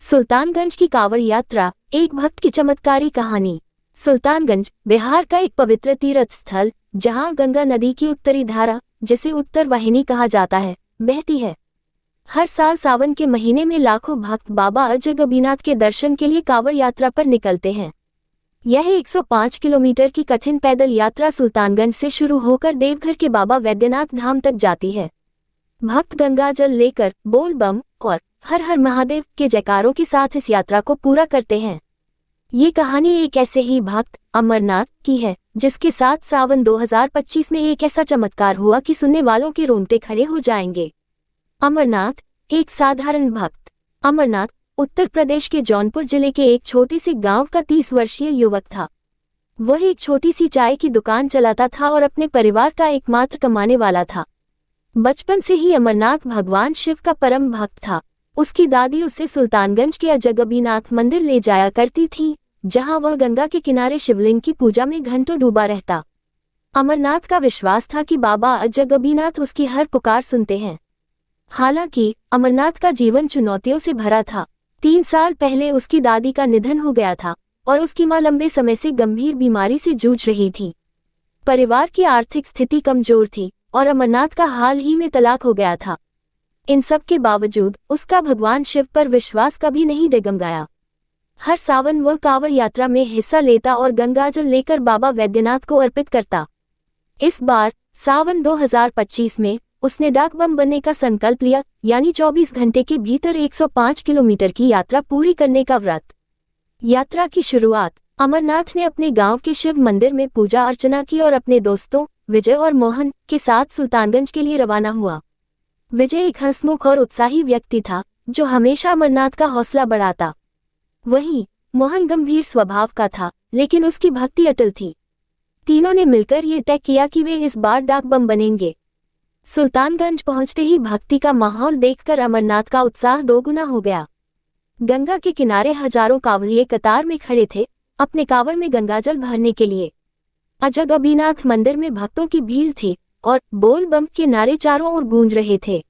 सुल्तानगंज की कांवड़ यात्रा, एक भक्त की चमत्कारी कहानी। सुल्तानगंज बिहार का एक पवित्र तीर्थ स्थल, जहां गंगा नदी की उत्तरी धारा, जिसे उत्तर वाहिनी कहा जाता है, बहती है। हर साल सावन के महीने में लाखों भक्त बाबा अजगबीनाथ के दर्शन के लिए कांवड़ यात्रा पर निकलते हैं। यह 105 किलोमीटर की कठिन पैदल यात्रा सुल्तानगंज से शुरू होकर देवघर के बाबा वैद्यनाथ धाम तक जाती है। भक्त गंगा जल लेकर बोल बम और हर हर महादेव के जयकारों के साथ इस यात्रा को पूरा करते हैं। ये कहानी एक ऐसे ही भक्त अमरनाथ की है, जिसके साथ सावन 2025 में एक ऐसा चमत्कार हुआ कि सुनने वालों के रोंगटे खड़े हो जाएंगे। अमरनाथ एक साधारण भक्त। अमरनाथ उत्तर प्रदेश के जौनपुर जिले के एक छोटे से गांव का 30 वर्षीय युवक था। वह एक छोटी सी चाय की दुकान चलाता था और अपने परिवार का एकमात्र कमाने वाला था। बचपन से ही अमरनाथ भगवान शिव का परम भक्त था। उसकी दादी उसे सुल्तानगंज के अजगबीनाथ मंदिर ले जाया करती थी, जहां वह गंगा के किनारे शिवलिंग की पूजा में घंटों डूबा रहता। अमरनाथ का विश्वास था कि बाबा अजगबीनाथ उसकी हर पुकार सुनते हैं। हालांकि अमरनाथ का जीवन चुनौतियों से भरा था। 3 साल पहले उसकी दादी का निधन हो गया था और उसकी मां लंबे समय से गंभीर बीमारी से जूझ रही थी। परिवार की आर्थिक स्थिति कमजोर थी और अमरनाथ का हाल ही में तलाक हो गया था। इन सब के बावजूद उसका भगवान शिव पर विश्वास कभी नहीं डगमगाया। हर सावन वह कांवड़ यात्रा में हिस्सा लेता और गंगाजल लेकर बाबा वैद्यनाथ को अर्पित करता। इस बार सावन 2025 में उसने डाक बम बनने का संकल्प लिया, यानी 24 घंटे के भीतर 105 किलोमीटर की यात्रा पूरी करने का व्रत। यात्रा की शुरुआत अमरनाथ ने अपने गांव के शिव मंदिर में पूजा अर्चना की और अपने दोस्तों विजय और मोहन के साथ सुल्तानगंज के लिए रवाना हुआ। विजय एक हंसमुख और उत्साही व्यक्ति था, जो हमेशा अमरनाथ का हौसला बढ़ाता। वहीं मोहन गंभीर स्वभाव का था, लेकिन उसकी भक्ति अटल थी। तीनों ने मिलकर ये तय किया कि वे इस बार डाक बम बनेंगे। सुल्तानगंज पहुंचते ही भक्ति का माहौल देखकर अमरनाथ का उत्साह दोगुना हो गया। गंगा के किनारे हजारों कांवड़िए कतार में खड़े थे, अपने कांवड़ में गंगाजल भरने के लिए। अजगबीनाथ मंदिर में भक्तों की भीड़ थी और बोल बम के नारे चारों ओर गूंज रहे थे।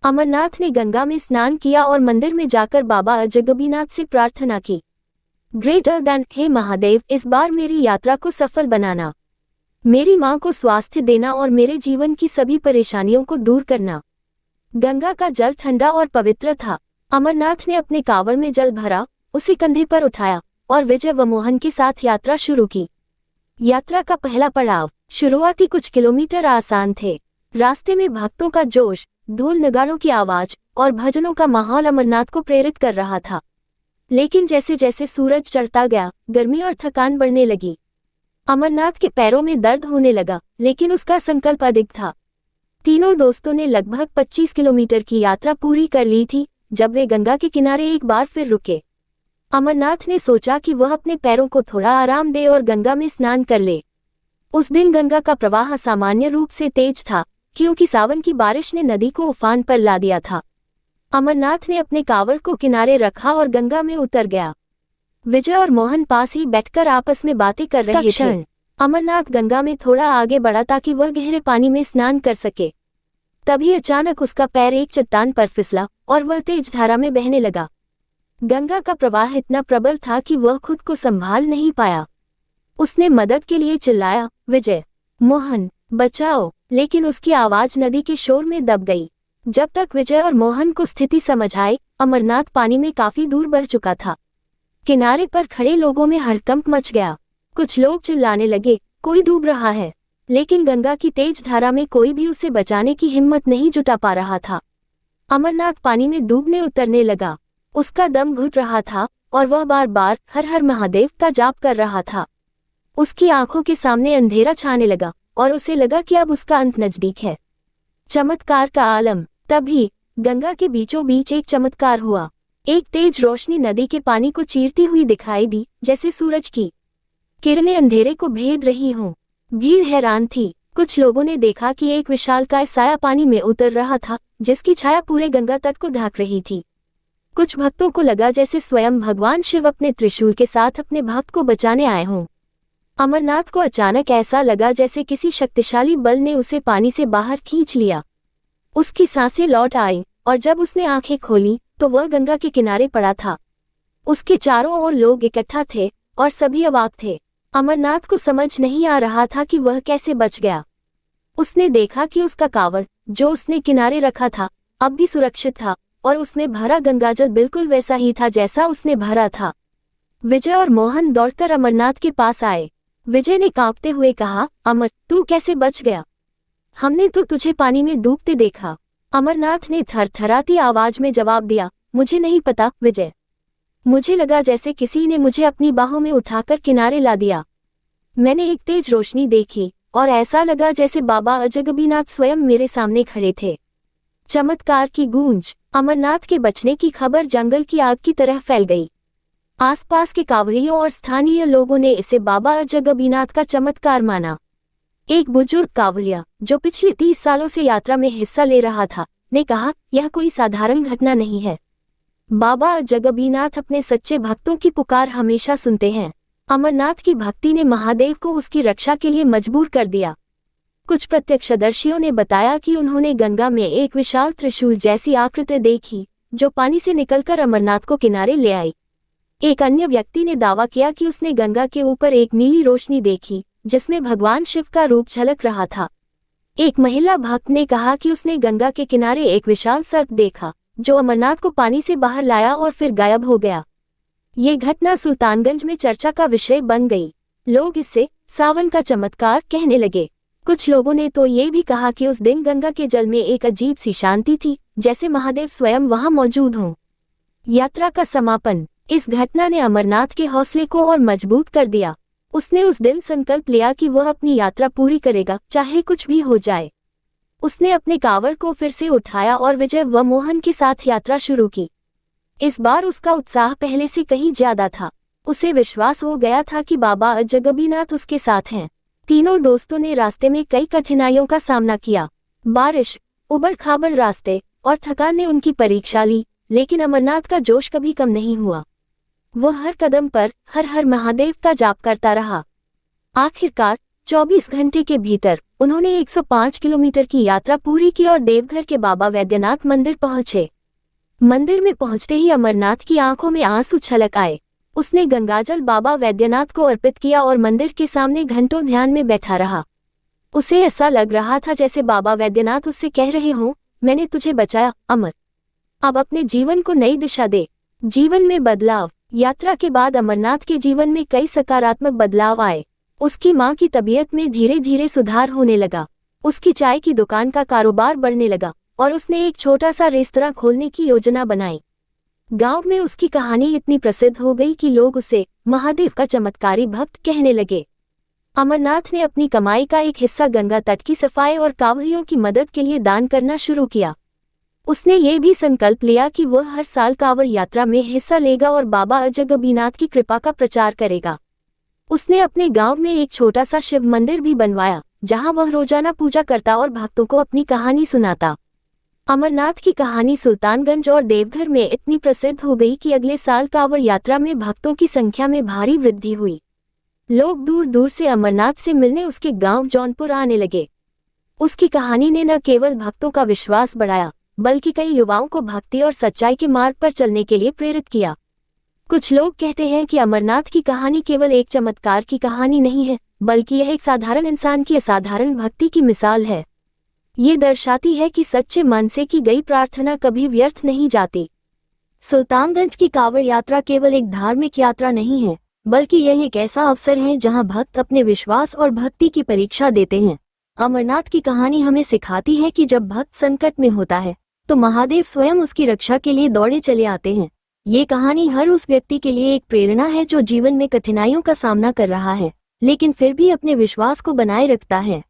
अमरनाथ ने गंगा में स्नान किया और मंदिर में जाकर बाबा अजगबीनाथ से प्रार्थना की, ग्रेटर देन, हे महादेव, इस बार मेरी यात्रा को सफल बनाना, मेरी मां को स्वास्थ्य देना और मेरे जीवन की सभी परेशानियों को दूर करना। गंगा का जल ठंडा और पवित्र था। अमरनाथ ने अपने कांवड़ में जल भरा, उसे कंधे पर उठाया और विजय व मोहन के साथ यात्रा शुरू की। यात्रा का पहला पड़ाव शुरुआती कुछ किलोमीटर आसान थे। रास्ते में भक्तों का जोश, ढोल नगाड़ों की आवाज और भजनों का माहौल अमरनाथ को प्रेरित कर रहा था। लेकिन जैसे जैसे सूरज चढ़ता गया, गर्मी और थकान बढ़ने लगी। अमरनाथ के पैरों में दर्द होने लगा, लेकिन उसका संकल्प अडिग था। तीनों दोस्तों ने लगभग 25 किलोमीटर की यात्रा पूरी कर ली थी जब वे गंगा के किनारे एक बार फिर रुके। अमरनाथ ने सोचा कि वह अपने पैरों को थोड़ा आराम दे और गंगा में स्नान कर ले। उस दिन गंगा का प्रवाह असामान्य रूप से तेज था, क्योंकि सावन की बारिश ने नदी को उफान पर ला दिया था। अमरनाथ ने अपने कांवड़ को किनारे रखा और गंगा में उतर गया। विजय और मोहन पास ही बैठकर आपस में बातें कर रहे थे। अमरनाथ गंगा में थोड़ा आगे बढ़ा ताकि वह गहरे पानी में स्नान कर सके। तभी अचानक उसका पैर एक चट्टान पर फिसला और वह तेज धारा में बहने लगा। गंगा का प्रवाह इतना प्रबल था कि वह खुद को संभाल नहीं पाया। उसने मदद के लिए चिल्लाया, विजय, मोहन, बचाओ, लेकिन उसकी आवाज नदी के शोर में दब गई। जब तक विजय और मोहन को स्थिति समझ आई, अमरनाथ पानी में काफी दूर बह चुका था। किनारे पर खड़े लोगों में हड़कंप मच गया। कुछ लोग चिल्लाने लगे, कोई डूब रहा है, लेकिन गंगा की तेज धारा में कोई भी उसे बचाने की हिम्मत नहीं जुटा पा रहा था। अमरनाथ पानी में डूबने उतरने लगा। उसका दम घुट रहा था और वह बार बार हर हर महादेव का जाप कर रहा था। उसकी आंखों के सामने अंधेरा छाने लगा और उसे लगा कि अब उसका अंत नजदीक है। चमत्कार का आलम। तभी गंगा के बीचों बीच एक चमत्कार हुआ। एक तेज रोशनी नदी के पानी को चीरती हुई दिखाई दी, जैसे सूरज की किरणें अंधेरे को भेद रही हों। भीड़ हैरान थी। कुछ लोगों ने देखा कि एक विशालकाय साया पानी में उतर रहा था, जिसकी छाया पूरे गंगा तट को ढक रही थी। कुछ भक्तों को लगा जैसे स्वयं भगवान शिव अपने त्रिशूल के साथ अपने भक्त को बचाने आए हों। अमरनाथ को अचानक ऐसा लगा जैसे किसी शक्तिशाली बल ने उसे पानी से बाहर खींच लिया। उसकी सांसें लौट आई और जब उसने आंखें खोली तो वह गंगा के किनारे पड़ा था। उसके चारों ओर लोग इकट्ठा थे और सभी अवाक थे। अमरनाथ को समझ नहीं आ रहा था कि वह कैसे बच गया। उसने देखा कि उसका कावड़, जो उसने किनारे रखा था, अब भी सुरक्षित था और उसमें भरा गंगाजल बिल्कुल वैसा ही था जैसा उसने भरा था। विजय और मोहन दौड़कर अमरनाथ के पास आए। विजय ने कांपते हुए कहा, अमर, तू कैसे बच गया? हमने तो तुझे पानी में डूबते देखा। अमरनाथ ने थरथराती आवाज में जवाब दिया, मुझे नहीं पता विजय। मुझे लगा जैसे किसी ने मुझे अपनी बाहों में उठाकर किनारे ला दिया। मैंने एक तेज रोशनी देखी और ऐसा लगा जैसे बाबा अजगबीनाथ स्वयं मेरे सामने खड़े थे। चमत्कार की गूंज। अमरनाथ के बचने की खबर जंगल की आग की तरह फैल गई। आसपास के कांवड़ियों और स्थानीय लोगों ने इसे बाबा अजगबीनाथ का चमत्कार माना। एक बुजुर्ग कांवड़िया, जो पिछले 30 सालों से यात्रा में हिस्सा ले रहा था, ने कहा, यह कोई साधारण घटना नहीं है। बाबा अजगबीनाथ अपने सच्चे भक्तों की पुकार हमेशा सुनते हैं। अमरनाथ की भक्ति ने महादेव को उसकी रक्षा के लिए मजबूर कर दिया। कुछ प्रत्यक्षदर्शियों ने बताया कि उन्होंने गंगा में एक विशाल त्रिशूल जैसी आकृति देखी, जो पानी से निकलकर अमरनाथ को किनारे ले आई। एक अन्य व्यक्ति ने दावा किया कि उसने गंगा के ऊपर एक नीली रोशनी देखी, जिसमें भगवान शिव का रूप झलक रहा था। एक महिला भक्त ने कहा कि उसने गंगा के किनारे एक विशाल सर्प देखा, जो अमरनाथ को पानी से बाहर लाया और फिर गायब हो गया। ये घटना सुल्तानगंज में चर्चा का विषय बन गई। लोग इसे सावन का चमत्कार कहने लगे। कुछ लोगों ने तो ये भी कहा कि उस दिन गंगा के जल में एक अजीब सी शांति थी, जैसे महादेव स्वयं वहां मौजूद हों। यात्रा का समापन। इस घटना ने अमरनाथ के हौसले को और मजबूत कर दिया। उसने उस दिन संकल्प लिया कि वह अपनी यात्रा पूरी करेगा, चाहे कुछ भी हो जाए। उसने अपने कांवड़ को फिर से उठाया और विजय व मोहन के साथ यात्रा शुरू की। इस बार उसका उत्साह पहले से कहीं ज्यादा था। उसे विश्वास हो गया था कि बाबा अजगबीनाथ उसके साथ हैं। तीनों दोस्तों ने रास्ते में कई कठिनाइयों का सामना किया। बारिश, उबड़-खाबड़ रास्ते और थकान ने उनकी परीक्षा ली, लेकिन अमरनाथ का जोश कभी कम नहीं हुआ। वह हर कदम पर हर हर महादेव का जाप करता रहा। आखिरकार 24 घंटे के भीतर उन्होंने 105 किलोमीटर की यात्रा पूरी की और देवघर के बाबा वैद्यनाथ मंदिर पहुंचे। मंदिर में पहुंचते ही अमरनाथ की आंखों में आंसू छलक आए। उसने गंगाजल बाबा वैद्यनाथ को अर्पित किया और मंदिर के सामने घंटों ध्यान में बैठा रहा। उसे ऐसा लग रहा था जैसे बाबा वैद्यनाथ उससे कह रहे हों, मैंने तुझे बचाया अमर, अब अपने जीवन को नई दिशा दे। जीवन में बदलाव। यात्रा के बाद अमरनाथ के जीवन में कई सकारात्मक बदलाव आए। उसकी मां की तबीयत में धीरे धीरे सुधार होने लगा। उसकी चाय की दुकान का कारोबार बढ़ने लगा और उसने एक छोटा सा रेस्तरां खोलने की योजना बनाई। गांव में उसकी कहानी इतनी प्रसिद्ध हो गई कि लोग उसे महादेव का चमत्कारी भक्त कहने लगे। अमरनाथ ने अपनी कमाई का एक हिस्सा गंगा तट की सफाई और कांवड़ियों की मदद के लिए दान करना शुरू किया। उसने ये भी संकल्प लिया कि वह हर साल कांवड़ यात्रा में हिस्सा लेगा और बाबा अजगबीनाथ की कृपा का प्रचार करेगा। उसने अपने गांव में एक छोटा सा शिव मंदिर भी बनवाया, जहां वह रोजाना पूजा करता और भक्तों को अपनी कहानी सुनाता। अमरनाथ की कहानी सुल्तानगंज और देवघर में इतनी प्रसिद्ध हो गई कि अगले साल कांवड़ यात्रा में भक्तों की संख्या में भारी वृद्धि हुई। लोग दूर दूर से अमरनाथ से मिलने उसके गांव जौनपुर आने लगे। उसकी कहानी ने न केवल भक्तों का विश्वास बढ़ाया, बल्कि कई युवाओं को भक्ति और सच्चाई के मार्ग पर चलने के लिए प्रेरित किया। कुछ लोग कहते हैं कि अमरनाथ की कहानी केवल एक चमत्कार की कहानी नहीं है, बल्कि यह एक साधारण इंसान की असाधारण भक्ति की मिसाल है। ये दर्शाती है कि सच्चे मन से की गई प्रार्थना कभी व्यर्थ नहीं जाती। सुल्तानगंज की कांवड़ यात्रा केवल एक धार्मिक यात्रा नहीं है, बल्कि यह एक ऐसा अवसर है जहां भक्त अपने विश्वास और भक्ति की परीक्षा देते हैं। अमरनाथ की कहानी हमें सिखाती है कि जब भक्त संकट में होता है, तो महादेव स्वयं उसकी रक्षा के लिए दौड़े चले आते हैं। ये कहानी हर उस व्यक्ति के लिए एक प्रेरणा है जो जीवन में कठिनाइयों का सामना कर रहा है, लेकिन फिर भी अपने विश्वास को बनाए रखता है।